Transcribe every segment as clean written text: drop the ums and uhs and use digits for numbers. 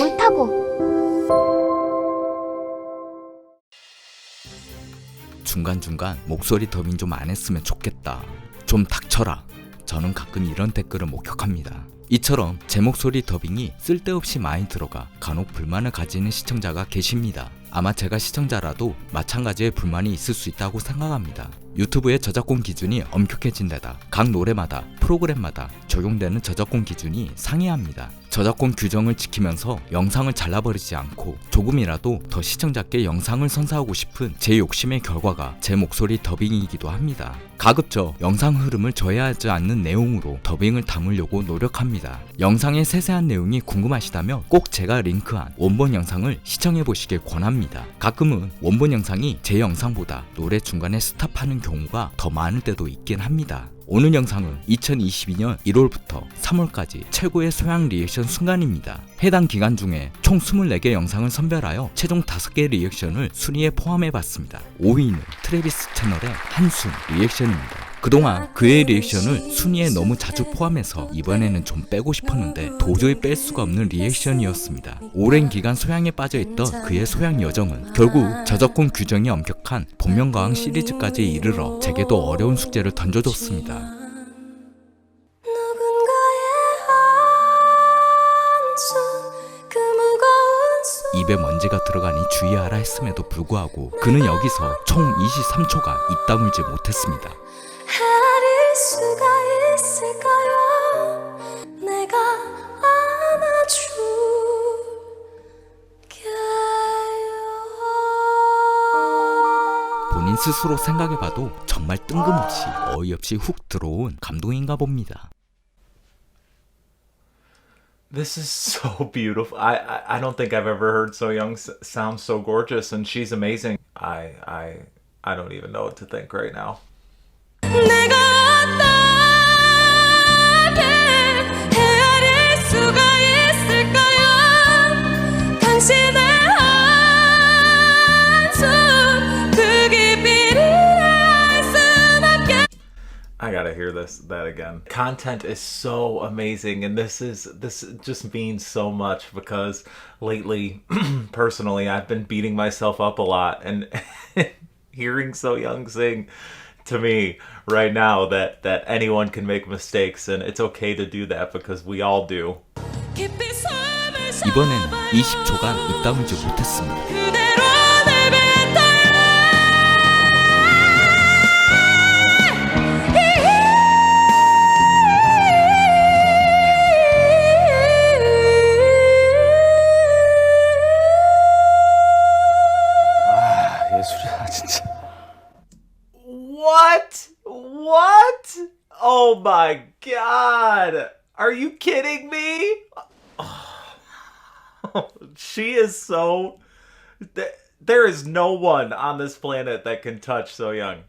옳다고. 중간중간 목소리 더빙 좀 안 했으면 좋겠다. 좀 닥쳐라. 저는 가끔 이런 댓글을 목격합니다. 이처럼 제 목소리 더빙이 쓸데없이 많이 들어가 간혹 불만을 가지는 시청자가 계십니다. 아마 제가 시청자라도 마찬가지의 불만이 있을 수 있다고 생각합니다. 유튜브의 저작권 기준이 엄격해진 데다 각 노래마다 프로그램마다 적용되는 저작권 기준이 상이합니다. 저작권 규정을 지키면서 영상을 잘라버리지 않고 조금이라도 더 시청자께 영상을 선사하고 싶은 제 욕심의 결과가 제 목소리 더빙이기도 합니다. 가급적 영상 흐름을 저해하지 않는 내용으로 더빙을 담으려고 노력합니다. 영상의 세세한 내용이 궁금하시다면 꼭 제가 링크한 원본 영상을 시청해보시길 권합니다. 가끔은 원본 영상이 제 영상보다 노래 중간에 스탑하는 경우가 더 많을 때도 있긴 합니다. 오늘 영상은 2022년 1월부터 3월까지 최고의 소양 리액션 순간입니다. 해당 기간 중에 총 24개 영상을 선별하여 최종 5개 리액션을 순위에 포함해봤습니다. 5위는 트래비스 채널의 한숨 리액션입니다. 그동안 그의 리액션을 순위에 너무 자주 포함해서 이번에는 좀 빼고 싶었는데 도저히 뺄 수가 없는 리액션이었습니다. 오랜 기간 소양에 빠져있던 그의 소양 여정은 결국 저작권 규정이 엄격한 복면가왕 시리즈까지 이르러 제게도 어려운 숙제를 던져줬습니다. 입에 먼지가 들어가니 주의하라 했음에도 불구하고 그는 여기서 총 23초가 입 다물지 못했습니다. 수가 있을까요? 내가 안아줄게요. 본인 스스로 생각해봐도 정말 뜬금없이 어이없이 훅 들어온 감동인가 봅니다. This is so beautiful. I don't think I've ever heard Sohyang sound so gorgeous, and she's amazing. I don't even know what to think right now. 내가 어떻게 헤아릴 수가 있을까요? 당신의 한숨 그 깊이를 알 순 없게. I gotta hear that again. Content is so amazing, and this just means so much because lately, personally, I've been beating myself up a lot, and hearing Sohyang sing to me right now that anyone can make mistakes, and it's okay to do that because we all do. 이번에는 20초간 입 다물지 못했습니다. 예술이야 진짜. What? Oh my god! Are you kidding me? She is so... There is no one on this planet that can touch Sohyang.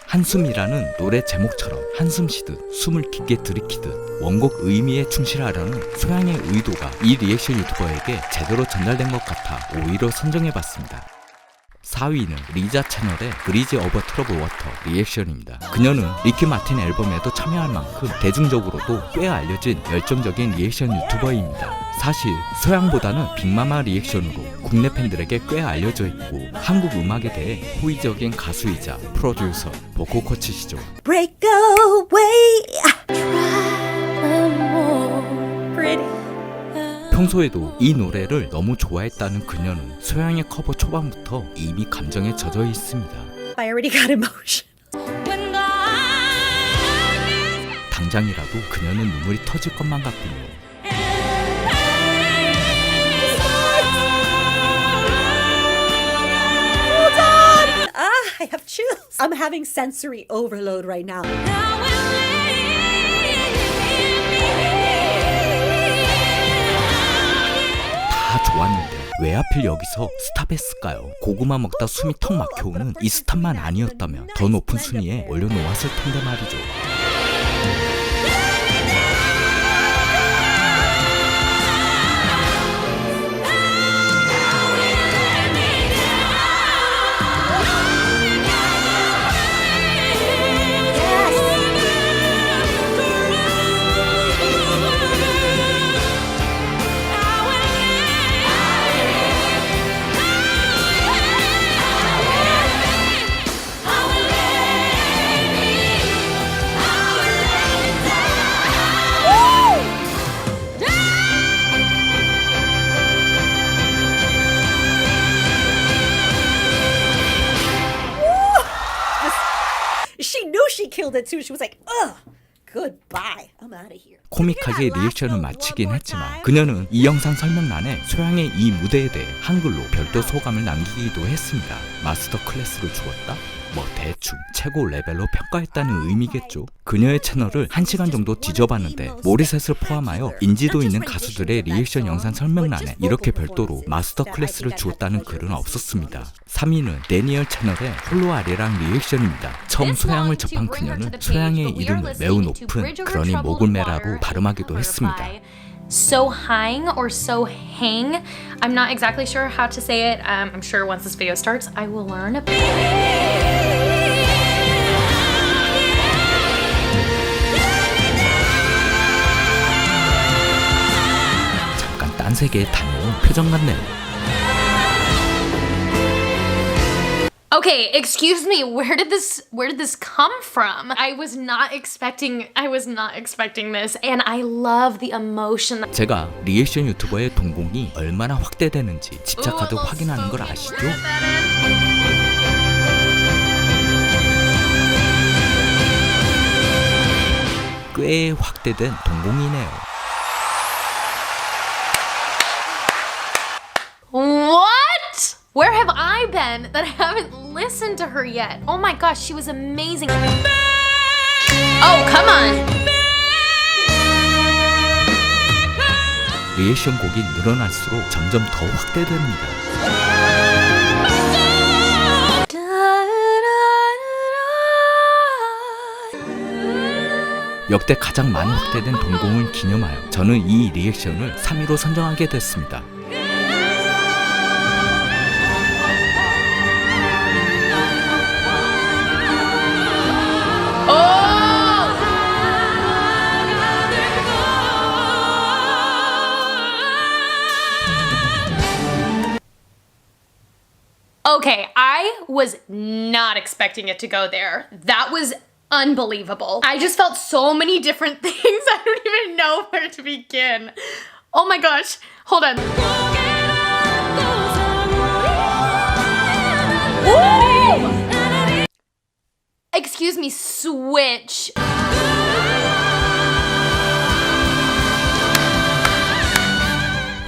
한숨이라는 노래 제목처럼 한숨 쉬듯 숨을 깊게 들이키듯 원곡 의미에 충실하려는 소양의 의도가 이 리액션 유튜버에게 제대로 전달된 것 같아 오히려 선정해봤습니다. 4위는 리자 채널의 브리지 오버 트러블 워터 리액션입니다. 그녀는 리키 마틴 앨범에도 참여할 만큼 대중적으로도 꽤 알려진 열정적인 리액션 유튜버입니다. 사실 소양보다는 빅마마 리액션으로 국내 팬들에게 꽤 알려져 있고 한국 음악에 대해 호의적인 가수이자 프로듀서 보컬코치시죠. Break away. Pretty. 평소에도 이 노래를 너무 좋아했다는 그녀는 소양의 커버 초반부터 이미 감정에 젖어 있습니다. I already got emotion. 당장이라도 그녀는 눈물이 터질 것만 같군요. I have chills. I'm having sensory overload right now. 다 좋았는데 왜 하필 여기서 스탑했을까요? 고구마 먹다 숨이 턱 막혀오는 이 스탑만 아니었다면 더 높은 순위에 올려놓았을 텐데 말이죠. Danielle did too. She was like, ugh, goodbye. I'm out of here. 코믹하게 리액션을 마치긴 했지만 그녀는 이 영상 설명란에 소양의 이 무대에 대해 한글로 별도 소감을 남기기도 했습니다. 마스터 클래스를 주었다? 뭐 대충 최고 레벨로 평가했다는 의미겠죠. 그녀의 채널을 1시간 정도 뒤져봤는데 모리셋을 포함하여 인지도 있는 가수들의 리액션 영상 설명란에 이렇게 별도로 마스터 클래스를 주었다는 글은 없었습니다. 3위는 데니얼 채널의 홀로 아리랑 리액션입니다. 처음 소양을 접한 그녀는 소양의 이름을 매우 높은 그러니 목을 메라로 발음하기도 했습니다. So Hyang or So Hyang. I'm not exactly sure how to say it. I'm sure once this video starts, I will learn. 잠깐 딴 세계에 다녀온 표정 같네요. Okay, excuse me. Where did this come from? I was not expecting this, and I love the emotion. 제가 리액션 유튜버의 동공이 얼마나 확대되는지 집착하듯 확인하는 걸 아시죠? 꽤 확대된 동공이네요. What? Where have I been that I haven't listened to her yet? Oh my gosh, she was amazing. Oh, come on. 리액션 곡이 늘어날수록 점점 더 확대됩니다. 역대 가장 많이 확대된 동공을 기념하여 저는 이 리액션을 3위로 선정하게 됐습니다. Okay, I was not expecting it to go there. That was unbelievable. I just felt so many different things. I don't even know where to begin. Oh my gosh. Hold on. Ooh! Excuse me, switch.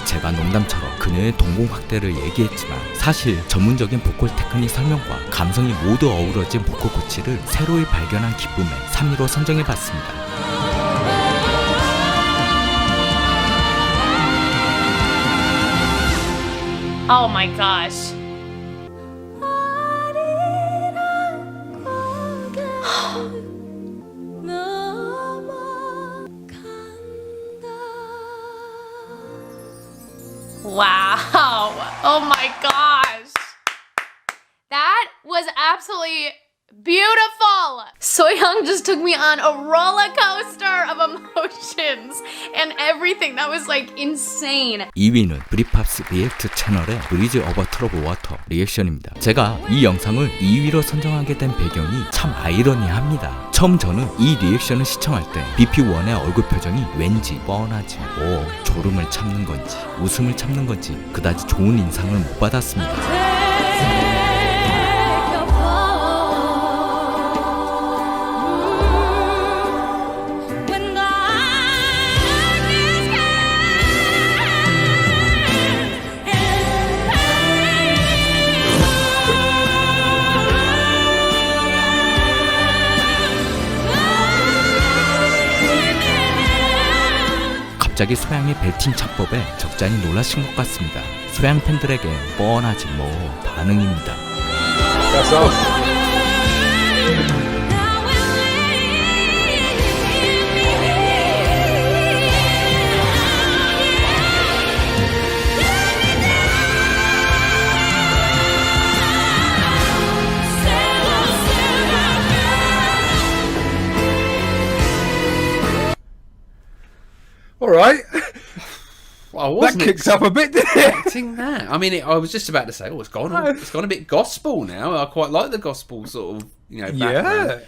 제가 농담처럼 그녀의 동공 확대를 얘기했지만 사실 전문적인 보컬 테크닉 설명과 감성이 모두 어우러진 보컬 코치를 새로이 발견한 기쁨에 3위로 선정해봤습니다. Oh my gosh. Wow. Oh my gosh. That was absolutely beautiful. Sohyang just took me on a roller coaster of emotions and everything. That was like insane. 2위는 브릿팝스 리액트 채널의 브리즈 오버 트러블 워터 리액션입니다. 제가 이 영상을 2위로 선정하게 된 배경이 참 아이러니합니다. 처음 저는 이 리액션을 시청할 때 BP1의 얼굴 표정이 왠지 뻔하지 졸음을 참는 건지 웃음을 참는 건지 그다지 좋은 인상을 못 받았습니다. 갑자기 소양의 벨팅 창법에 적잖이 놀라신 것 같습니다. 소양 팬들에게 뻔하지 반응입니다. All right. Well, That kicks up a bit, didn't it? expecting that. I mean, I was just about to say, it's gone a bit gospel now. I quite like the gospel sort of, background.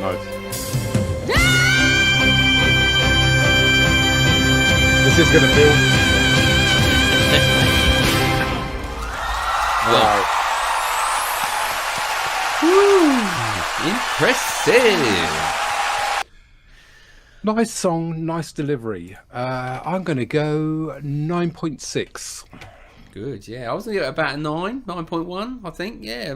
Nice. This is gonna feel. Wow. Impressive. Nice song, nice delivery. I'm gonna go 9.6. Good, yeah. I was going to give it about a 9.1, I think, yeah.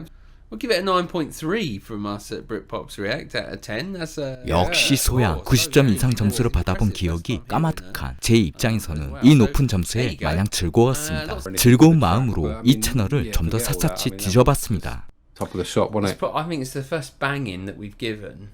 We'll give it a 9.3 from us at Britpop's React out of 10. That's 역시 소양 90점 이상 점수를 받아본 기억이 까마득한 제 입장에서는 이 높은 점수에 마냥 즐거웠습니다. 즐거운 마음으로 이 채널을 좀 더 샅샅이 뒤져봤습니다. Top of the shop, wasn't it? I think it's the first banging that we've given.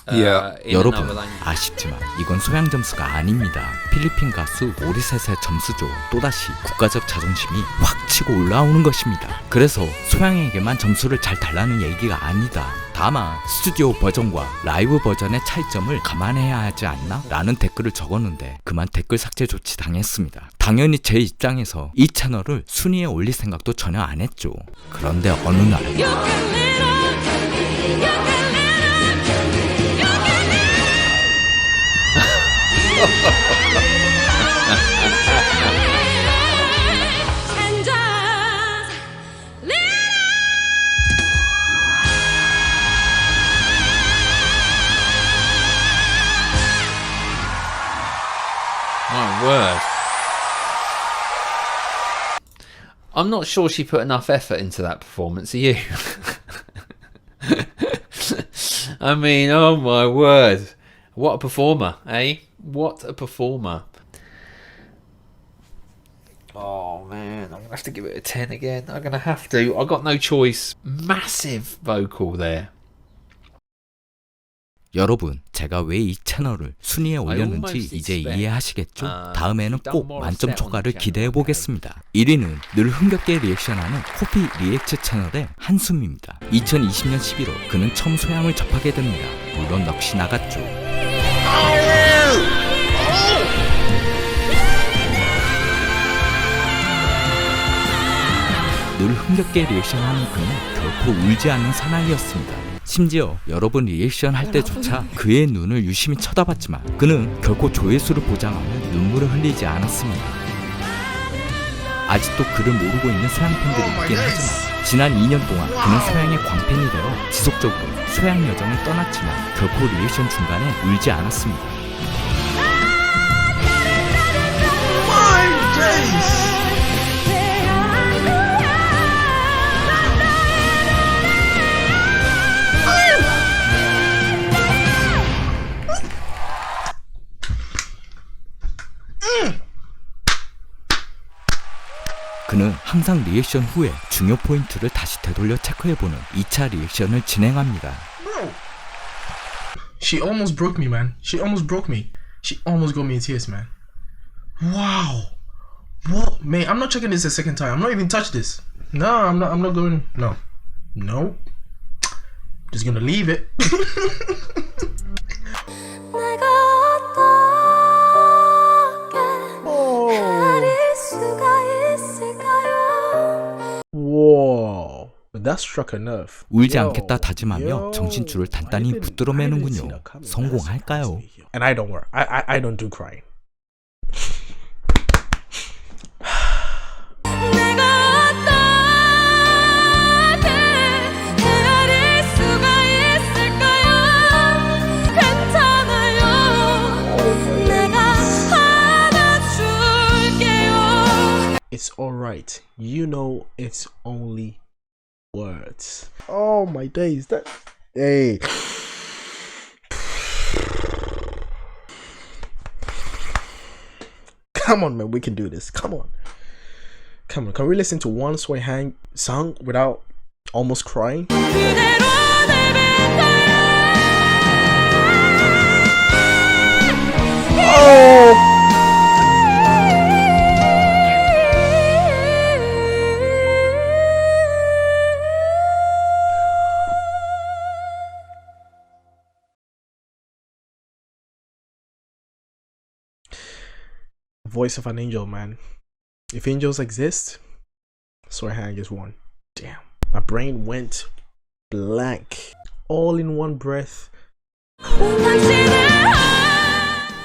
Yeah. 여러분 아쉽지만 이건 소양 점수가 아닙니다. 필리핀 가수 오리셋의 점수죠. 또다시 국가적 자존심이 확 치고 올라오는 것입니다. 그래서 소양에게만 점수를 잘 달라는 얘기가 아니다. 다만 스튜디오 버전과 라이브 버전의 차이점을 감안해야 하지 않나? 라는 댓글을 적었는데 그만 댓글 삭제 조치 당했습니다. 당연히 제 입장에서 이 채널을 순위에 올릴 생각도 전혀 안 했죠. 그런데 어느 날 My word. I'm not sure she put enough effort into that performance, are you? I mean, oh my word. What a performer, eh? What a performer. Oh man, I'm going to have to give it a 10 again. I'm going to have to. I've got no choice. Massive vocal there. 여러분, 제가 왜 이 채널을 순위에 올렸는지 이제 이해하시겠죠? 다음에는 꼭 만점 초과를 기대해보겠습니다. 1위는 늘 흥겹게 리액션하는 코피 리액츠 채널의 한숨입니다. 2020년 11월 그는 처음 소양을 접하게 됩니다. 물론 넋이 나갔죠. 늘 흥겹게 리액션하는 그는 결코 울지 않는 사나이였습니다. 심지어 여러분 리액션 할 때조차 그의 눈을 유심히 쳐다봤지만 그는 결코 조회수를 보장하는 눈물을 흘리지 않았습니다. 아직도 그를 모르고 있는 소양 팬들이 있긴 하지만 지난 2년 동안 그는 소양의 광팬이 되어 지속적으로 소양 여정을 떠났지만 결코 리액션 중간에 울지 않았습니다. 그는 항상 리액션 후에 중요 포인트를 다시 되돌려 체크해보는 2차 리액션을 진행합니다. Bro, she almost broke me, man. She almost broke me. She almost got me in tears, man. Wow. What, man? I'm not checking this a second time. I'm not even touch this. No, I'm not going. No. Just gonna leave it. Whoa, that struck a nerve. 울지 않겠다 다짐하며 정신줄을 단단히 붙들어 매는군요. 성공할까요? And I don't worry. I don't do crying. It's alright. You know it's only words. Oh my days. Hey. Come on, man. We can do this. Come on. Can we listen to one Sohyang song without almost crying? Oh! Voice of an angel, man. If angels exist, Sohyang is one. Damn. My brain went blank. All in one breath.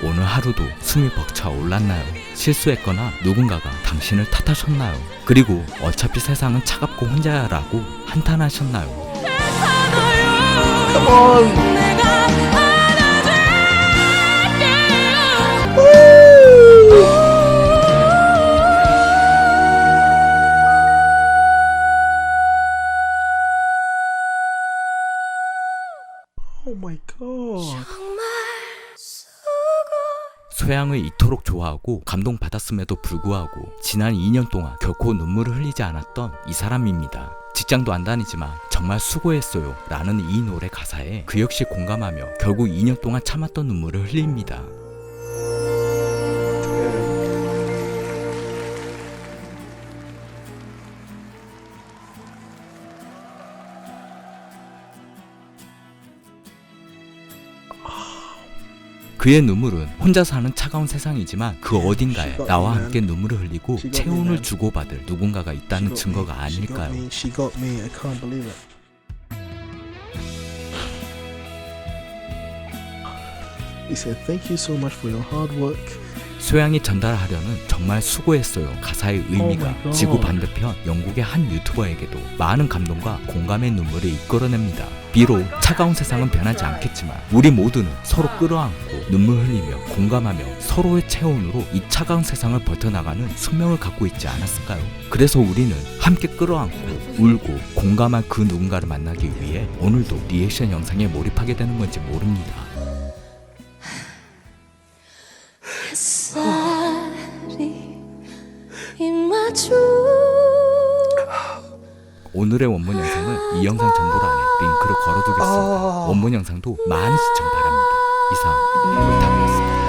오늘 하루도 숨이 벅차 올랐나요? 실수했거나 누군가가 당신을 탓하셨나요? 그리고 어차피 세상은 차갑고 혼자야 라고 한탄하셨나요? Oh my god. 소양을 이토록 좋아하고 감동받았음에도 불구하고 지난 2년 동안 결코 눈물을 흘리지 않았던 이 사람입니다. 직장도 안 다니지만 정말 수고했어요 라는 이 노래 가사에 그 역시 공감하며 결국 2년 동안 참았던 눈물을 흘립니다. 그의 눈물은 혼자 사는 차가운 세상이지만 그 어딘가에 나와 함께 눈물을 흘리고 체온을 주고받을 누군가가 있다는 증거가 아닐까요? She got me. I can't believe it. He said, "Thank you so much for your hard work." 소양이 전달하려는 정말 수고했어요 가사의 의미가 지구 반대편 영국의 한 유튜버에게도 많은 감동과 공감의 눈물을 이끌어냅니다. 비록 차가운 세상은 변하지 않겠지만 우리 모두는 서로 끌어안고 눈물 흘리며 공감하며 서로의 체온으로 이 차가운 세상을 버텨나가는 숙명을 갖고 있지 않았을까요? 그래서 우리는 함께 끌어안고 울고 공감한 그 누군가를 만나기 위해 오늘도 리액션 영상에 몰입하게 되는 건지 모릅니다. 오늘의 원문 영상은 이 영상 정보란에 링크를 걸어두겠습니다. 원문 영상도 많은 시청 바랍니다. 이상 옳다이었습니다.